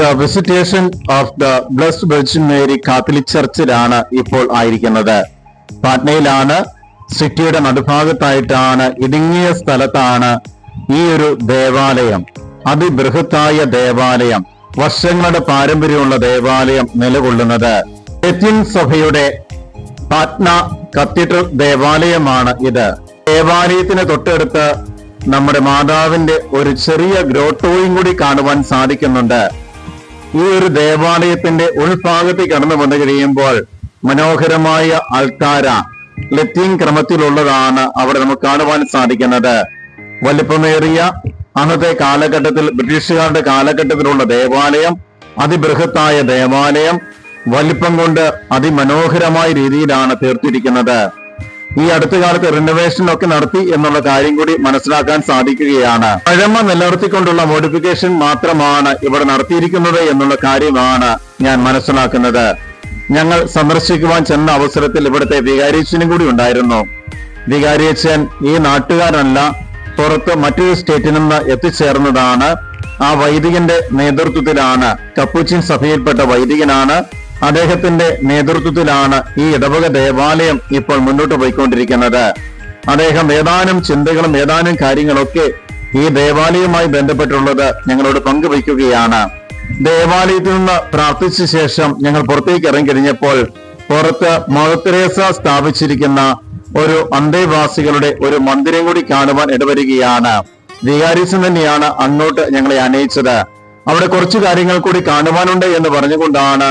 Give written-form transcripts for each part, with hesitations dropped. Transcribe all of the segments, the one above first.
The visitation of the blessed virgin Mary Catholic ചർച്ചിലാണ് ഇപ്പോൾ ആയിരിക്കുന്നത്. പാട്നയിലാണ്. സിറ്റിയുടെ നടുഭാഗത്തായിട്ടാണ്, ഇടുങ്ങിയ സ്ഥലത്താണ് ഈ ഒരു ദേവാലയം, അതിബൃഹത്തായ ദേവാലയം, വർഷങ്ങളുടെ പാരമ്പര്യമുള്ള ദേവാലയം നിലകൊള്ളുന്നത്. ലത്തീൻ സഭയുടെ പാറ്റ്ന കത്തീഡ്രൽ ദേവാലയമാണ് ഇത്. ദേവാലയത്തിന് തൊട്ടടുത്ത് നമ്മുടെ മാതാവിന്റെ ഒരു ചെറിയ ഗ്രോട്ടോയും കൂടി കാണുവാൻ സാധിക്കുന്നുണ്ട്. ഈ ഒരു ദേവാലയത്തിന്റെ ഉൾഭാഗത്ത് കടന്നു വന്നു കഴിയുമ്പോൾ മനോഹരമായ അൾത്താര ലത്തീൻ ക്രമത്തിലുള്ളതാണ് അവിടെ നമുക്ക് കാണുവാൻ സാധിക്കുന്നത്. വലിപ്പമേറിയ അന്നത്തെ കാലഘട്ടത്തിൽ, ബ്രിട്ടീഷുകാരുടെ കാലഘട്ടത്തിലുള്ള ദേവാലയം, അതിബൃഹത്തായ ദേവാലയം, വലിപ്പം കൊണ്ട് അതിമനോഹരമായ രീതിയിലാണ് തീർത്തിരിക്കുന്നത്. ഈ അടുത്ത കാലത്ത് റിനോവേഷൻ ഒക്കെ നടത്തി എന്നുള്ള കാര്യം കൂടി മനസ്സിലാക്കാൻ സാധിക്കുകയാണ്. പഴമ നിലനിർത്തിക്കൊണ്ടുള്ള മോഡിഫിക്കേഷൻ മാത്രമാണ് ഇവിടെ നടത്തിയിരിക്കുന്നത് എന്നുള്ള കാര്യമാണ് ഞാൻ മനസ്സിലാക്കുന്നത്. ഞങ്ങൾ സന്ദർശിക്കുവാൻ ചെന്ന അവസരത്തിൽ ഇവിടുത്തെ വികാരിയച്ഛനും കൂടി ഉണ്ടായിരുന്നു. വികാരിയച്ഛൻ ഈ നാട്ടുകാരനല്ല, പുറത്ത് മറ്റൊരു സ്റ്റേറ്റിൽ നിന്ന് എത്തിച്ചേർന്നതാണ്. ആ വൈദികന്റെ നേതൃത്വത്തിലാണ്, കപ്പുച്ചിൻ സഭയിൽപ്പെട്ട വൈദികനാണ്, അദ്ദേഹത്തിന്റെ നേതൃത്വത്തിലാണ് ഈ ഇടവക ദേവാലയം ഇപ്പോൾ മുന്നോട്ട് പോയിക്കൊണ്ടിരിക്കുന്നത്. അദ്ദേഹം ഏതാനും ചിന്തകളും ഏതാനും കാര്യങ്ങളൊക്കെ ഈ ദേവാലയവുമായി ബന്ധപ്പെട്ടുള്ളത് ഞങ്ങളോട് പങ്കുവയ്ക്കുകയാണ്. ദേവാലയത്തിൽ നിന്ന് പ്രാർത്ഥിച്ച ശേഷം ഞങ്ങൾ പുറത്തേക്ക് ഇറങ്ങിക്കഴിഞ്ഞപ്പോൾ പുറത്ത് മദർ തെരേസ സ്ഥാപിച്ചിരിക്കുന്ന ഒരു അന്തേവാസികളുടെ ഒരു മന്ദിരം കൂടി കാണുവാൻ ഇടവരികയാണ്. വികാരിയച്ഛൻ തന്നെയാണ് അങ്ങോട്ട് ഞങ്ങളെ അനയിച്ചത്. അവിടെ കുറച്ചു കാര്യങ്ങൾ കൂടി കാണുവാനുണ്ട് എന്ന് പറഞ്ഞുകൊണ്ടാണ്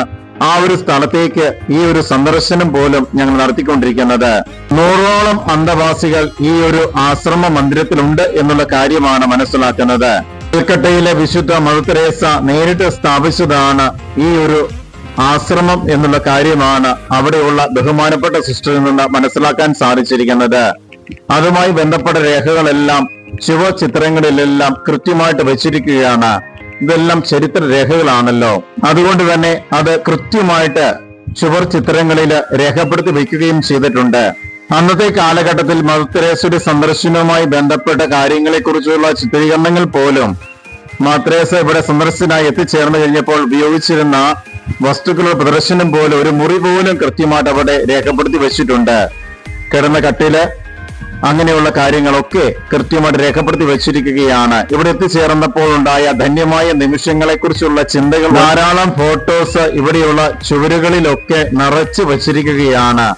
ആ ഒരു സ്ഥലത്തേക്ക് ഈ ഒരു സന്ദർശനം പോലും ഞങ്ങൾ നടത്തിക്കൊണ്ടിരിക്കുന്നത്. 100ഓളം അന്തവാസികൾ ഈ ഒരു ആശ്രമ മന്ദിരത്തിലുണ്ട് എന്നുള്ള കാര്യമാണ് മനസ്സിലാക്കുന്നത്. കൽക്കട്ടയിലെ വിശുദ്ധ മദർ തെരേസ നേരിട്ട് സ്ഥാപിച്ചതാണ് ഈ ഒരു ആശ്രമം എന്നുള്ള കാര്യമാണ് അവിടെയുള്ള ബഹുമാനപ്പെട്ട സിസ്റ്ററിൽ നിന്ന് മനസ്സിലാക്കാൻ സാധിച്ചിരിക്കുന്നത്. അതുമായി ബന്ധപ്പെട്ട രേഖകളെല്ലാം ശിവചിത്രങ്ങളിലെല്ലാം കൃത്യമായിട്ട് വെച്ചിരിക്കുകയാണ്. ഇതെല്ലാം ചരിത്ര രേഖകളാണല്ലോ, അതുകൊണ്ട് തന്നെ അത് കൃത്യമായിട്ട് ചുവർ ചിത്രങ്ങളിൽ രേഖപ്പെടുത്തി വയ്ക്കുകയും ചെയ്തിട്ടുണ്ട്. അന്നത്തെ കാലഘട്ടത്തിൽ മദർ തെരേസയുടെ സന്ദർശനവുമായി ബന്ധപ്പെട്ട കാര്യങ്ങളെ കുറിച്ചുള്ള ചിത്രീകരണങ്ങൾ പോലും മദർ തെരേസ ഇവിടെ സന്ദർശനായി എത്തിച്ചേർന്നു കഴിഞ്ഞപ്പോൾ ഉപയോഗിച്ചിരുന്ന വസ്തുക്കളുടെ പ്രദർശനം പോലെ ഒരു മുറി പോലും കൃത്യമായിട്ട് അവിടെ രേഖപ്പെടുത്തി വെച്ചിട്ടുണ്ട്. കിടന്ന കട്ടില്, അങ്ങനെയുള്ള കാര്യങ്ങളൊക്കെ കൃത്യമായിട്ട് രേഖപ്പെടുത്തി വെച്ചിരിക്കുകയാണ്. ഇവിടെ എത്തിച്ചേർന്നപ്പോൾ ഉണ്ടായ ധന്യമായ നിമിഷങ്ങളെ കുറിച്ചുള്ള ചിന്തകൾ, ധാരാളം ഫോട്ടോസ് ഇവിടെയുള്ള ചുവരുകളിലൊക്കെ നിറച്ചു വച്ചിരിക്കുകയാണ്.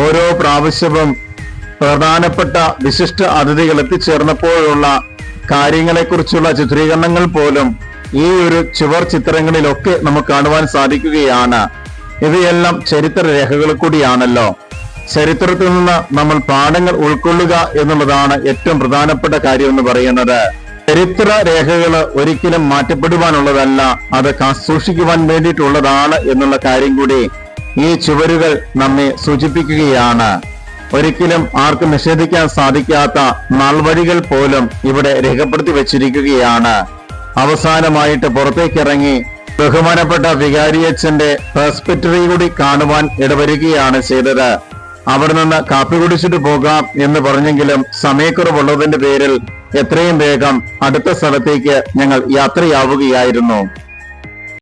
ഓരോ പ്രാവശ്യവും പ്രധാനപ്പെട്ട വിശിഷ്ട അതിഥികൾ എത്തിച്ചേർന്നപ്പോഴുള്ള കാര്യങ്ങളെ കുറിച്ചുള്ള ചിത്രീകരണങ്ങൾ പോലും ഈ ഒരു ചുവർ ചിത്രങ്ങളിലൊക്കെ നമുക്ക് കാണുവാൻ സാധിക്കുകയാണ്. ഇവയെല്ലാം ചരിത്ര രേഖകൾ കൂടിയാണല്ലോ. ചരിത്രത്തിൽ നിന്ന് നമ്മൾ പാഠങ്ങൾ ഉൾക്കൊള്ളുക എന്നുള്ളതാണ് ഏറ്റവും പ്രധാനപ്പെട്ട കാര്യം എന്ന് പറയുന്നത്. ചരിത്ര രേഖകൾ ഒരിക്കലും മാറ്റപ്പെടുവാനുള്ളതല്ല, അത് സൂക്ഷിക്കുവാൻ വേണ്ടിയിട്ടുള്ളതാണ് എന്നുള്ള കാര്യം കൂടി ഈ ചുവരുകൾ നമ്മെ സൂചിപ്പിക്കുകയാണ്. ഒരിക്കലും ആർക്കും നിഷേധിക്കാൻ സാധിക്കാത്ത നാൾവഴികൾ പോലും ഇവിടെ രേഖപ്പെടുത്തി വെച്ചിരിക്കുകയാണ്. അവസാനമായിട്ട് പുറത്തേക്കിറങ്ങി ബഹുമാനപ്പെട്ട വികാരിയച്ഛന്റെ പെർസ്പെക്ടറി കൂടി കാണുവാൻ ഇടവരികയാണ് ചെയ്തത്. അവിടെ നിന്ന് കാപ്പി കുടിച്ചിട്ട് പോകാം എന്ന് പറഞ്ഞെങ്കിലും സമയക്കുറവുള്ളതിന്റെ പേരിൽ എത്രയും വേഗം അടുത്ത സ്ഥലത്തേക്ക് ഞങ്ങൾ യാത്രയാവുകയായിരുന്നു.